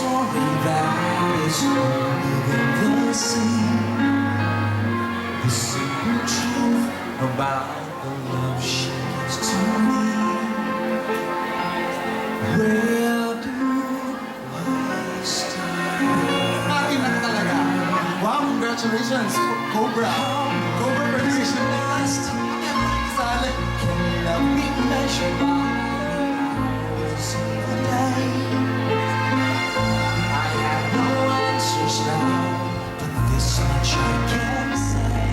story that is older than the sea. The simple truth about the love she gives to me. Where do we start? Akin na talaga. Wow, congratulations, Cobra. Cobra Production. Sali. Can love be measured by the hours of the day? I have no answers now, but this much I can say.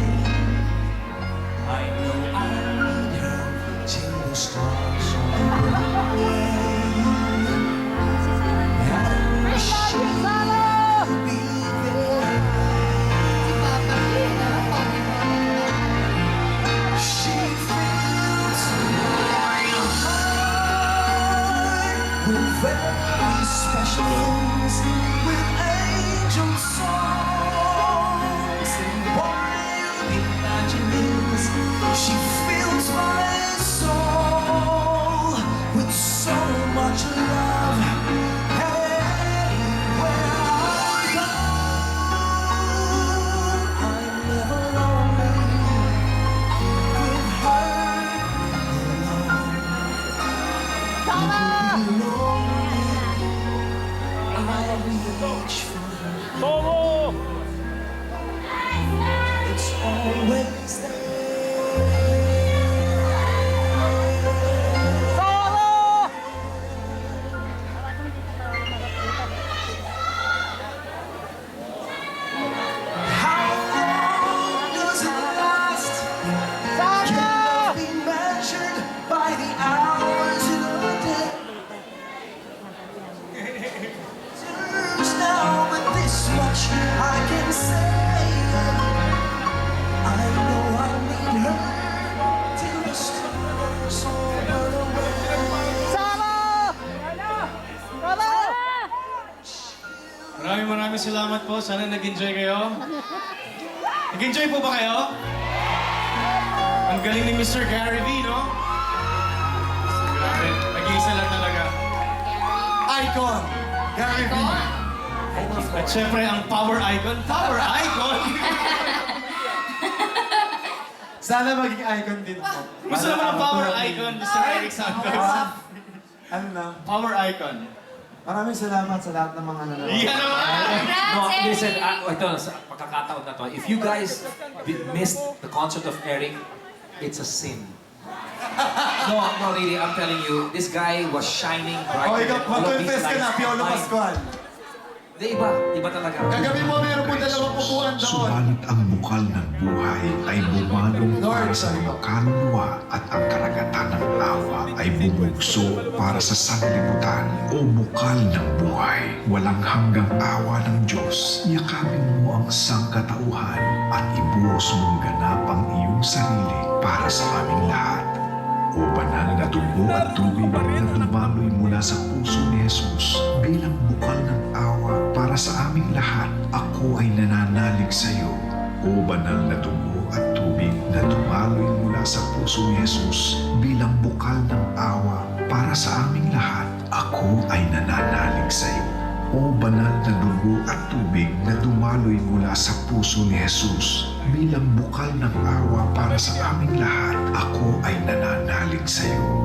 I know I need her till the stars are away. And she will be there. She fills my heart with very special things, with angel songs and wild imaginings. She fills my soul with so much love. Anywhere I go, I'm never lonely. With her alone, I reach for her. It's always there. How long does it last? Can love be measured by the hours in a day? There's now but this much I can say. I know I need her till the stars all burn away. Maraming salamat po. Sana nag-enjoy kayo. Nag-enjoy po ba kayo? Ang galing ni Mr. Gary V, no? Grabe, nag-iisa lang talaga. Icon. Gary V. At syempre, ang power icon. Power icon! Sana maging icon din po. Gusto naman ang power icon, Mr. Eric Santos. Ano na? Power icon. Maraming salamat sa lahat ng mga nanonood. Yan naman! No, listen, ito, sa pagkakataon na to, if you guys missed the concert of Eric, it's a sin. No, really, I'm telling you, this guy was shining bright. Oh, ikaw, mag-confess ka na, Piolo Pascual. Di iba talaga. Kagabi mo, meron po dalawang upuan doon. Subalit ang bukal ng buhay ay bumalong para sa mga kaluluwa at ang karagatan ng awa ay bumugso para sa sanlibutan. O bukal ng buhay, walang hanggang awa ng Diyos, yakapin mo ang sangkatauhan at ibuhos mong ganap ang iyong sarili para sa aming lahat. O banal na dugo at tubig na dumaloy mula sa puso ni Jesus bilang bukal ng awa para sa aming lahat, ako ay nananalig sa iyo. O banal na dugo at tubig na dumaloy mula sa puso ni Jesus bilang bukal ng awa para sa aming lahat, ako ay nananalig sa iyo. O banal na dugo at tubig na dumaloy mula sa puso ni Jesus bilang bukal ng awa para sa aming lahat, ako ay nananalig sa iyo.